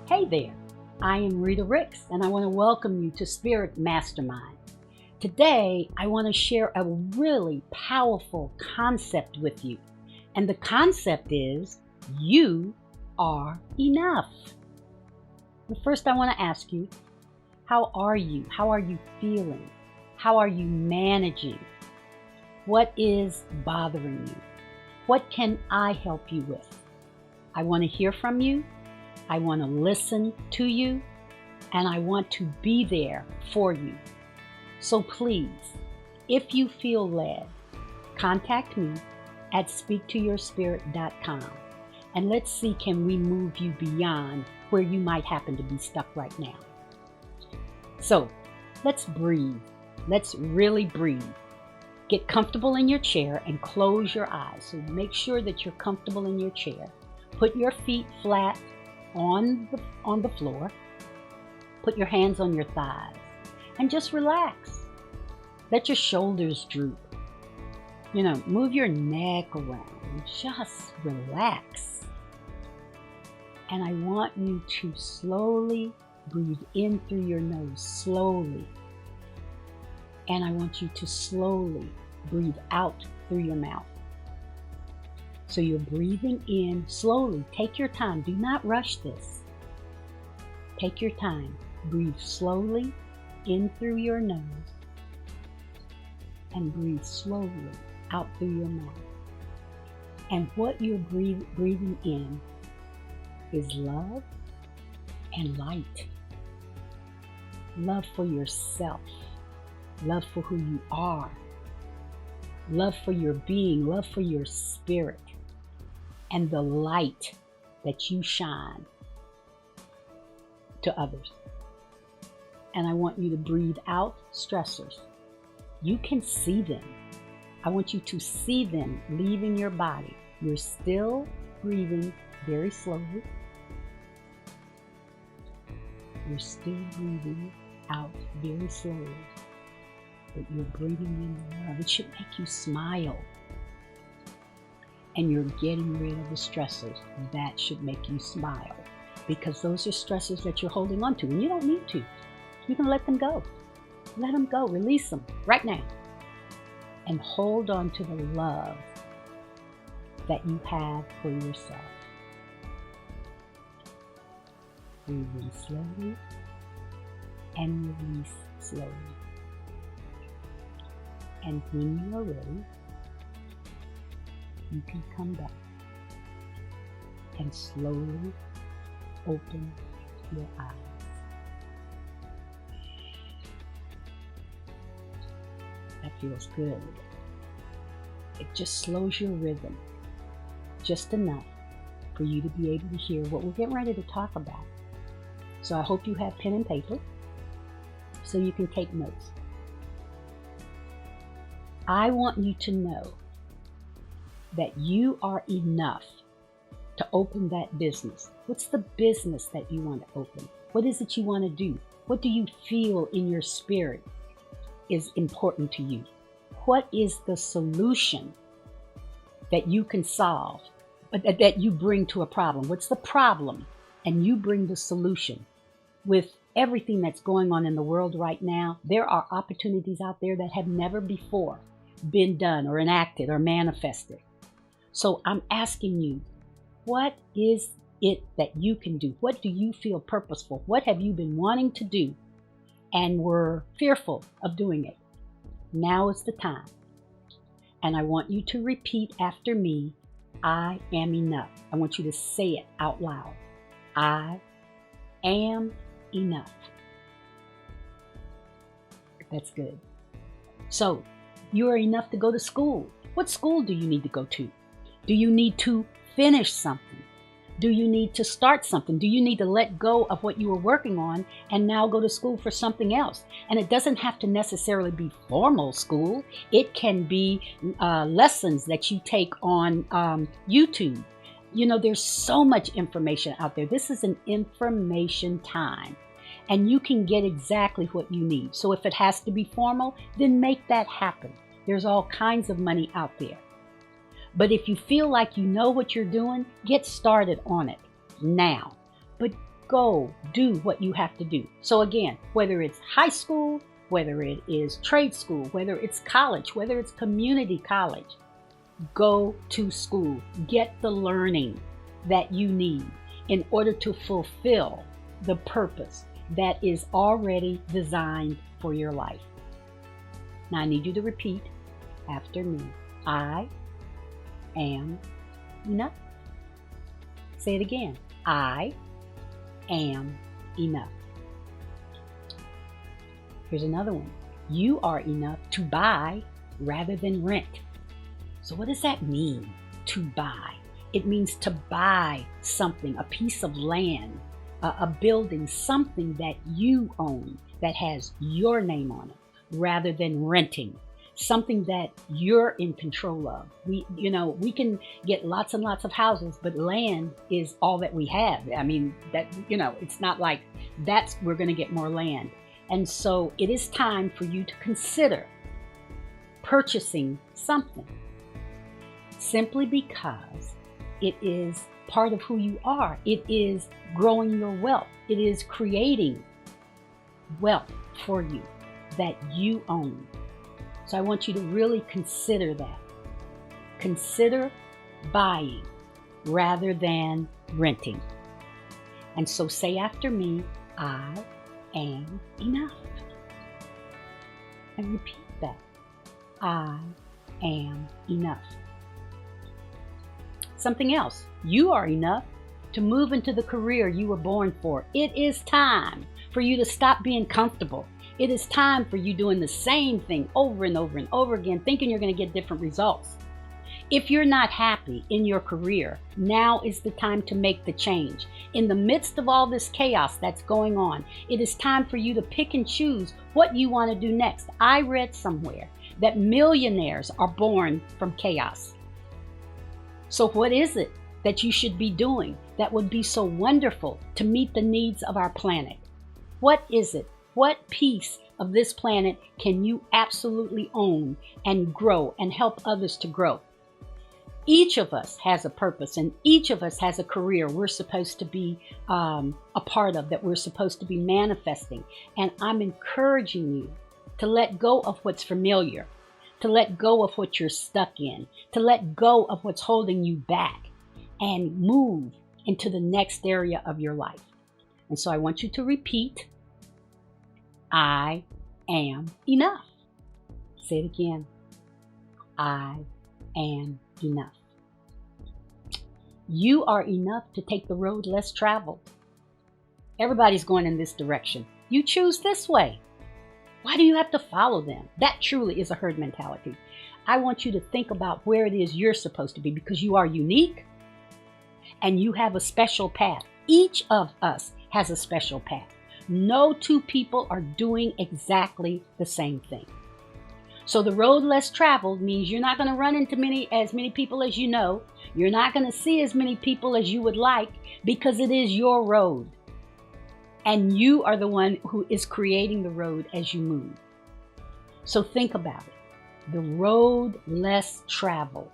Hey there, I am Rita Ricks, and I want to welcome you to Spirit Mastermind. Today, I want to share a really powerful concept with you. And the concept is, you are enough. But first, I want to ask you, how are you? How are you feeling? How are you managing? What is bothering you? What can I help you with? I want to hear from you. I want to listen to you, and I want to be there for you. So please, if you feel led, contact me at speaktoyourspirit.com, and let's see, can we move you beyond where you might happen to be stuck right now. So let's breathe. Let's really breathe. Get comfortable in your chair and close your eyes. So make sure that you're comfortable in your chair. Put your feet flat on the floor. Put your hands on your thighs and just relax. Let your shoulders droop. Move your neck around and just relax. And I want you to slowly breathe in through your nose, slowly. And I want you to slowly breathe out through your mouth. So you're breathing in slowly. Take your time. Do not rush this. Take your time. Breathe slowly in through your nose and breathe slowly out through your mouth. And what you're breathing in is love and light. Love for yourself. Love for who you are. Love for your being. Love for your spirit. And the light that you shine to others. And I want you to breathe out stressors. You can see them. I want you to see them leaving your body. You're still breathing very slowly. You're still breathing out very slowly. But you're breathing in love. It should make you smile. And you're getting rid of the stressors. That should make you smile, because those are stressors that you're holding on to, and you don't need to. You can let them go. Let them go. Release them right now. And hold on to the love that you have for yourself. Breathe in slowly and release slowly. And when you are ready, you can come back and slowly open your eyes. That feels good. It just slows your rhythm just enough for you to be able to hear what we're getting ready to talk about. So I hope you have pen and paper so you can take notes. I want you to know that you are enough to open that business. What's the business that you want to open? What is it you want to do? What do you feel in your spirit is important to you? What is the solution that you can solve, that you bring to a problem? What's the problem? And you bring the solution. With everything that's going on in the world right now, there are opportunities out there that have never before been done or enacted or manifested. So I'm asking you, what is it that you can do? What do you feel purposeful? What have you been wanting to do and were fearful of doing it? Now is the time. And I want you to repeat after me, I am enough. I want you to say it out loud. I am enough. That's good. So you are enough to go to school. What school do you need to go to? Do you need to finish something? Do you need to start something? Do you need to let go of what you were working on and now go to school for something else? And it doesn't have to necessarily be formal school. It can be lessons that you take on YouTube. There's so much information out there. This is an information time, and you can get exactly what you need. So if it has to be formal, then make that happen. There's all kinds of money out there. But if you feel like you know what you're doing, get started on it now. But go do what you have to do. So again, whether it's high school, whether it is trade school, whether it's college, whether it's community college, go to school. Get the learning that you need in order to fulfill the purpose that is already designed for your life. Now I need you to repeat after me. I am enough. Say it again. I am enough. Here's another one. You are enough to buy rather than rent. So what does that mean, to buy? It means to buy something, a piece of land, a building, something that you own that has your name on it, rather than renting. Something that you're in control of. We can get lots and lots of houses, but land is all that we have. I mean, it's not like we're going to get more land. And so it is time for you to consider purchasing something, simply because it is part of who you are. It is growing your wealth. It is creating wealth for you that you own. So I want you to really consider that. Consider buying rather than renting. And so say after me, I am enough. And repeat that. I am enough. Something else. You are enough to move into the career you were born for. It is time for you to stop being comfortable. It is time for you doing the same thing over and over and over again, thinking you're going to get different results. If you're not happy in your career, now is the time to make the change. In the midst of all this chaos that's going on, it is time for you to pick and choose what you want to do next. I read somewhere that millionaires are born from chaos. So what is it that you should be doing that would be so wonderful to meet the needs of our planet? What is it? What piece of this planet can you absolutely own and grow and help others to grow? Each of us has a purpose, and each of us has a career we're supposed to be a part of, that we're supposed to be manifesting. And I'm encouraging you to let go of what's familiar, to let go of what you're stuck in, to let go of what's holding you back, and move into the next area of your life. And so I want you to repeat, I am enough. Say it again. I am enough. You are enough to take the road less traveled. Everybody's going in this direction. You choose this way. Why do you have to follow them? That truly is a herd mentality. I want you to think about where it is you're supposed to be, because you are unique and you have a special path. Each of us has a special path. No two people are doing exactly the same thing. So the road less traveled means you're not going to run into as many people as you know. You're not going to see as many people as you would like, because it is your road. And you are the one who is creating the road as you move. So think about it. The road less traveled.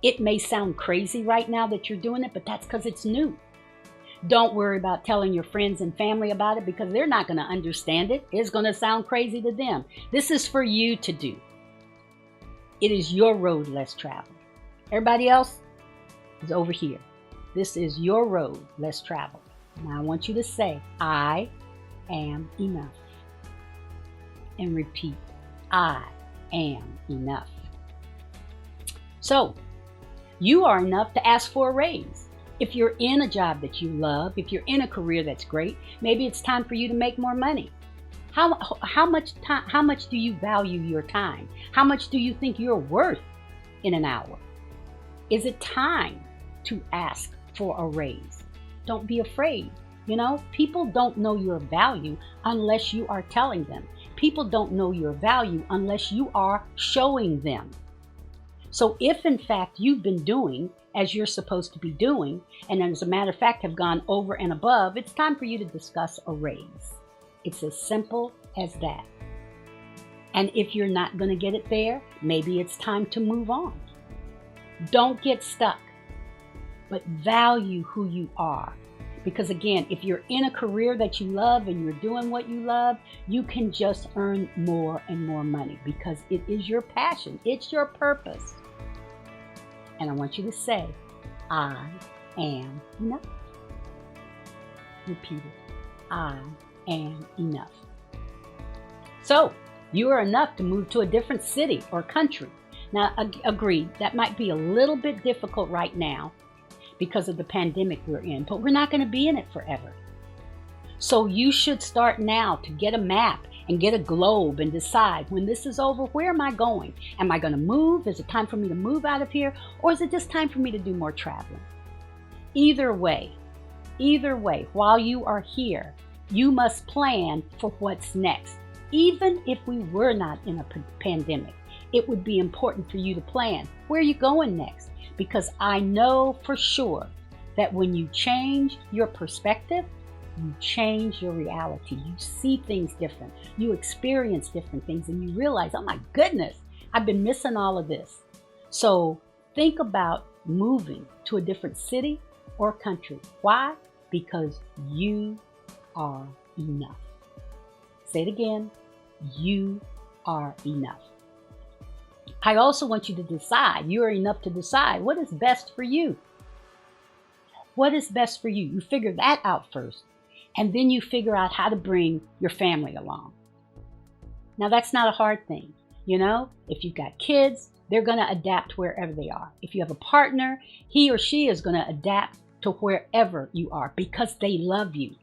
It may sound crazy right now that you're doing it, but that's because it's new. Don't worry about telling your friends and family about it, because they're not going to understand it. It's going to sound crazy to them. This is for you to do. It is your road less traveled. Everybody else is over here. This is your road less traveled. Now I want you to say, I am enough. And repeat, I am enough. So, you are enough to ask for a raise. If you're in a job that you love, if you're in a career that's great, maybe it's time for you to make more money. How much do you value your time? How much do you think you're worth in an hour? Is it time to ask for a raise? Don't be afraid. People don't know your value unless you are telling them. People don't know your value unless you are showing them. So if in fact you've been doing as you're supposed to be doing, and as a matter of fact have gone over and above, it's time for you to discuss a raise. It's as simple as that. And if you're not going to get it there, maybe it's time to move on. Don't get stuck, but value who you are. Because again, if you're in a career that you love and you're doing what you love, you can just earn more and more money because it is your passion. It's your purpose. And I want you to say, I am enough. Repeat it. I am enough. So, you are enough to move to a different city or country. Now, agreed, that might be a little bit difficult right now because of the pandemic we're in, but we're not going to be in it forever. So you should start now to get a map and get a globe and decide, when this is over, where am I going? Am I going to move? Is it time for me to move out of here? Or is it just time for me to do more traveling? Either way, while you are here, you must plan for what's next. Even if we were not in a pandemic, it would be important for you to plan where you're going next. Because I know for sure that when you change your perspective, you change your reality. You see things different. You experience different things and you realize, oh my goodness, I've been missing all of this. So think about moving to a different city or country. Why? Because you are enough. Say it again. You are enough. I also want you to decide, you are enough to decide what is best for you. What is best for you? You figure that out first, and then you figure out how to bring your family along. Now, that's not a hard thing. You know, if you've got kids, they're going to adapt wherever they are. If you have a partner, he or she is going to adapt to wherever you are because they love you.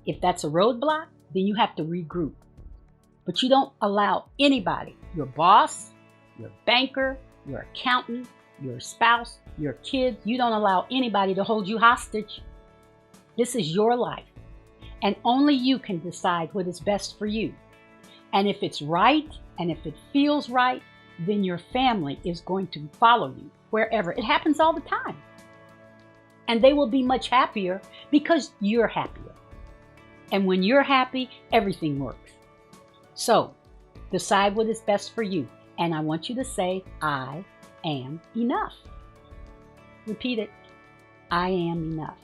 If that's a roadblock, then you have to regroup. But you don't allow anybody, your boss, your banker, your accountant, your spouse, your kids, you don't allow anybody to hold you hostage. This is your life. And only you can decide what is best for you. And if it's right, and if it feels right, then your family is going to follow you wherever. It happens all the time. And they will be much happier because you're happier. And when you're happy, everything works. So, decide what is best for you. And I want you to say, I am enough. Repeat it. I am enough.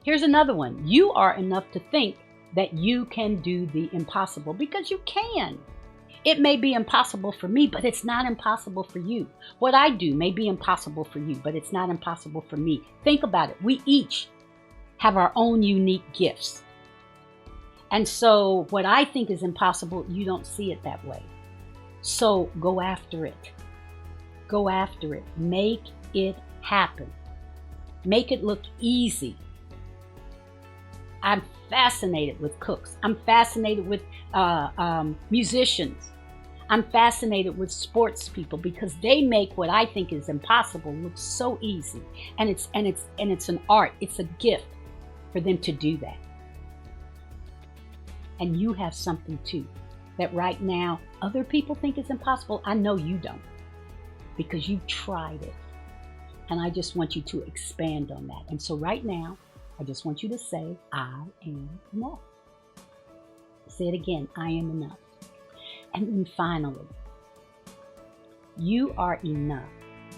Here's another one. You are enough to think that you can do the impossible because you can. It may be impossible for me, but it's not impossible for you. What I do may be impossible for you, but it's not impossible for me. Think about it. We each have our own unique gifts. And so what I think is impossible, you don't see it that way. So go after it. Go after it. Make it happen. Make it look easy. I'm fascinated with cooks. I'm fascinated with musicians. I'm fascinated with sports people because they make what I think is impossible look so easy. And it's an art. It's a gift for them to do that. And you have something too that right now other people think is impossible. I know you don't because you've tried it. And I just want you to expand on that. And so right now, I just want you to say, I am enough. Say it again, I am enough. And then finally, you are enough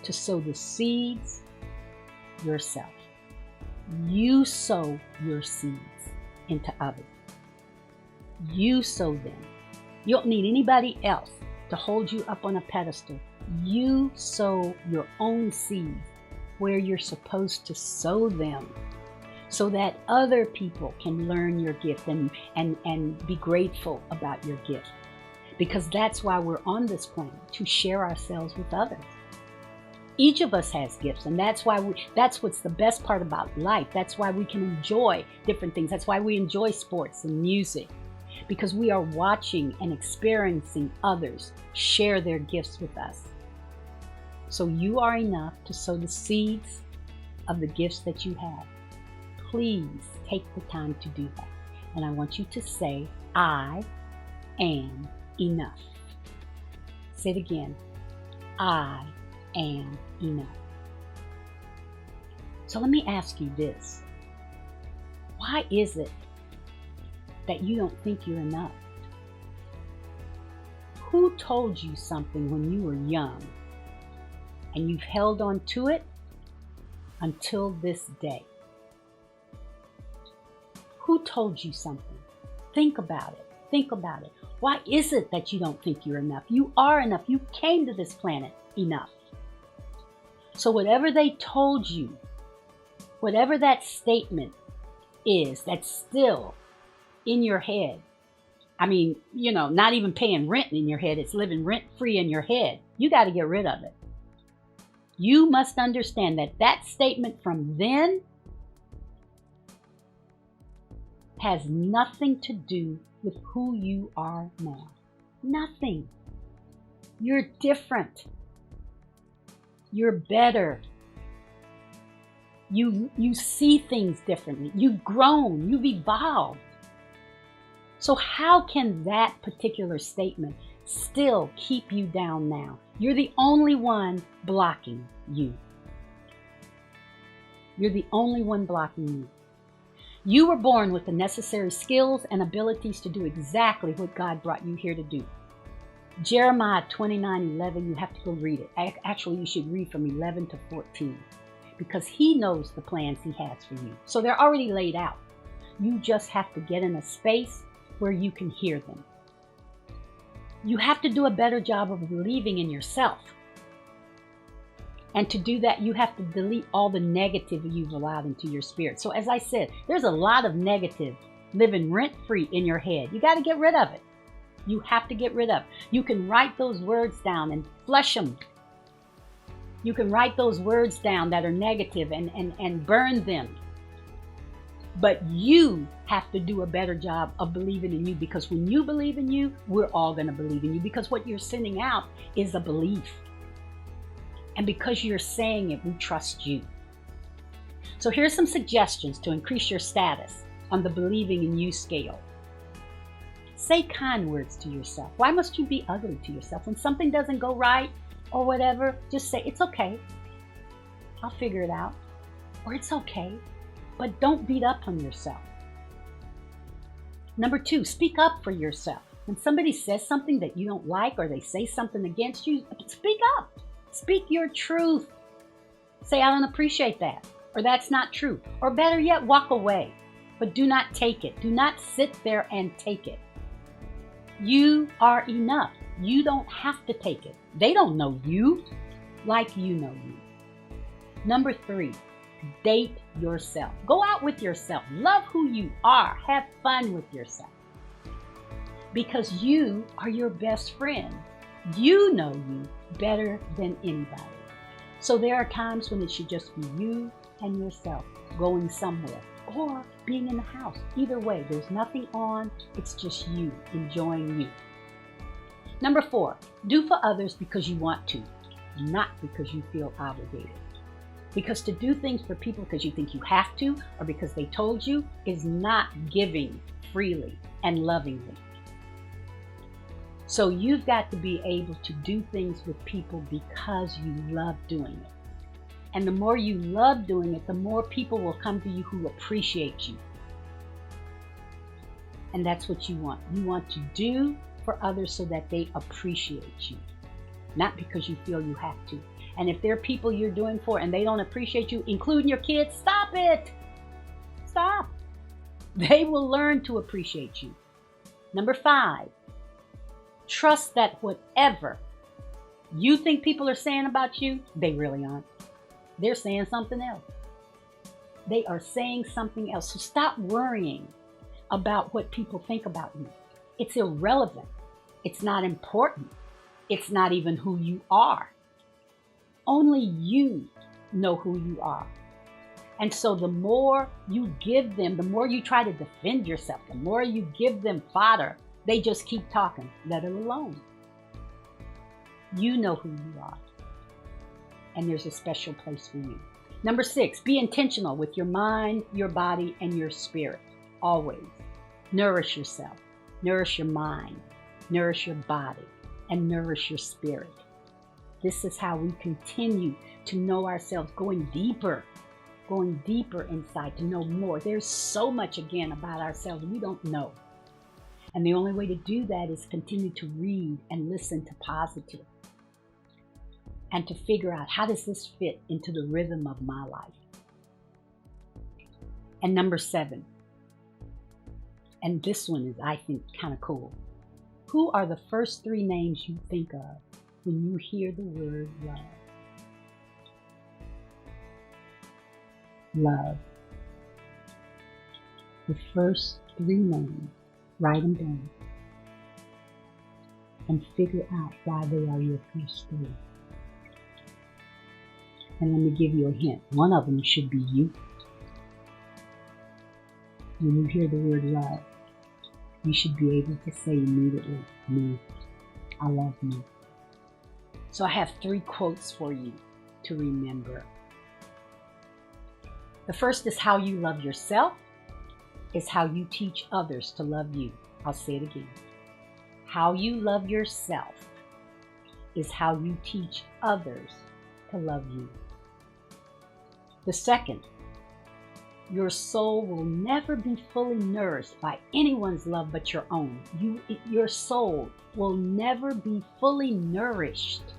to sow the seeds yourself. You sow your seeds into others. You sow them. You don't need anybody else to hold you up on a pedestal. You sow your own seeds where you're supposed to sow them so that other people can learn your gift and be grateful about your gift. Because that's why we're on this planet, to share ourselves with others. Each of us has gifts, and that's what's the best part about life. That's why we can enjoy different things. That's why we enjoy sports and music. Because we are watching and experiencing others share their gifts with us. So you are enough to sow the seeds of the gifts that you have. Please take the time to do that. And I want you to say, I am enough. Say it again. I am enough. So let me ask you this. Why is it that you don't think you're enough? Who told you something when you were young and you've held on to it until this day? Who told you something? Think about it. Think about it. Why is it that you don't think you're enough? You are enough. You came to this planet enough. So whatever they told you, whatever that statement is that's still in your head, I mean, not even paying rent in your head, it's living rent-free in your head. You got to get rid of it. You must understand that that statement from then has nothing to do with who you are now. Nothing. You're different. You're better. You see things differently. You've grown. You've evolved. So how can that particular statement still keep you down now? You're the only one blocking you. You're the only one blocking you. You were born with the necessary skills and abilities to do exactly what God brought you here to do. Jeremiah 29:11, you have to go read it. Actually, you should read from 11 to 14 because he knows the plans he has for you. So they're already laid out. You just have to get in a space where you can hear them. You have to do a better job of believing in yourself. And to do that, you have to delete all the negative you've allowed into your spirit. So as I said, there's a lot of negative living rent-free in your head. You got to get rid of it. You have to get rid of it. You can write those words down and flush them. You can write those words down that are negative and burn them. But you have to do a better job of believing in you, because when you believe in you, we're all going to believe in you, because what you're sending out is a belief. And because you're saying it, we trust you. So here's some suggestions to increase your status on the believing in you scale. Say kind words to yourself. Why must you be ugly to yourself? When something doesn't go right or whatever, just say, it's okay. I'll figure it out. Or it's okay. But don't beat up on yourself. Number 2, speak up for yourself. When somebody says something that you don't like or they say something against you, speak up. Speak your truth. Say, I don't appreciate that, or that's not true. Or better yet, walk away. But do not take it. Do not sit there and take it. You are enough. You don't have to take it. They don't know you like you know you. Number 3, date yourself. Go out with yourself. Love who you are. Have fun with yourself. Because you are your best friend. You know you better than anybody. So there are times when it should just be you and yourself going somewhere or being in the house. Either way, there's nothing on. It's just you enjoying you. Number 4, do for others because you want to, not because you feel obligated. Because to do things for people because you think you have to or because they told you is not giving freely and lovingly. So you've got to be able to do things with people because you love doing it. And the more you love doing it, the more people will come to you who appreciate you. And that's what you want. You want to do for others so that they appreciate you, not because you feel you have to. And if there are people you're doing for and they don't appreciate you, including your kids, stop it. Stop. They will learn to appreciate you. Number 5, trust that whatever you think people are saying about you, they really aren't. They're saying something else. They are saying something else. So stop worrying about what people think about you. It's irrelevant. It's not important. It's not even who you are. Only you know who you are. And so the more you give them, the more you try to defend yourself, the more you give them fodder, they just keep talking. Let it alone. You know who you are. And there's a special place for you. Number 6, be intentional with your mind, your body, and your spirit. Always. Nourish yourself. Nourish your mind. Nourish your body. And nourish your spirit. This is how we continue to know ourselves, going deeper inside to know more. There's so much, again, about ourselves we don't know. And the only way to do that is continue to read and listen to positive and to figure out, how does this fit into the rhythm of my life? And number 7, And this one is, I think, kind of cool. Who are the first three names you think of when you hear the word love? Love. The first three names, write them down and figure out why they are your first three. And let me give you a hint. One of them should be you. When you hear the word love, you should be able to say immediately, me. I love me. So I have three quotes for you to remember. The first is how you love yourself is how you teach others to love you. I'll say it again. How you love yourself is how you teach others to love you. The second, your soul will never be fully nourished by anyone's love but your own. Your soul will never be fully nourished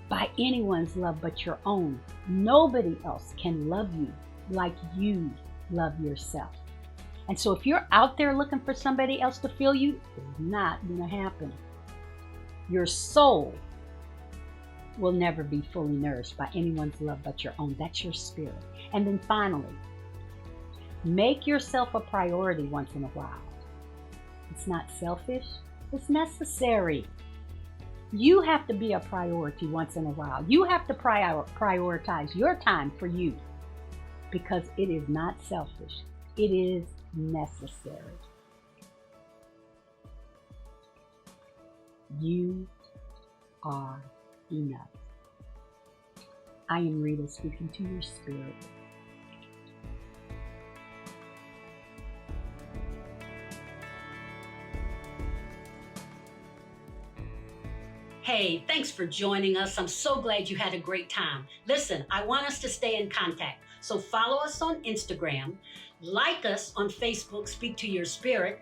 by anyone's love but your own. Nobody else can love you like you love yourself. And so if you're out there looking for somebody else to fill you, it's not going to happen. Your soul will never be fully nourished by anyone's love but your own. That's your spirit. And then finally, make yourself a priority once in a while. It's not selfish, it's necessary. You have to be a priority once in a while. You have to prioritize your time for you because it is not selfish. It is necessary. You are enough. I am Rita, speaking to your spirit. Hey, thanks for joining us. I'm so glad you had a great time. Listen, I want us to stay in contact. So follow us on Instagram, like us on Facebook, Speak to Your Spirit,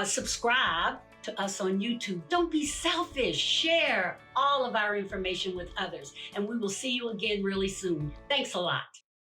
subscribe to us on YouTube. Don't be selfish. Share all of our information with others, and we will see you again really soon. Thanks a lot.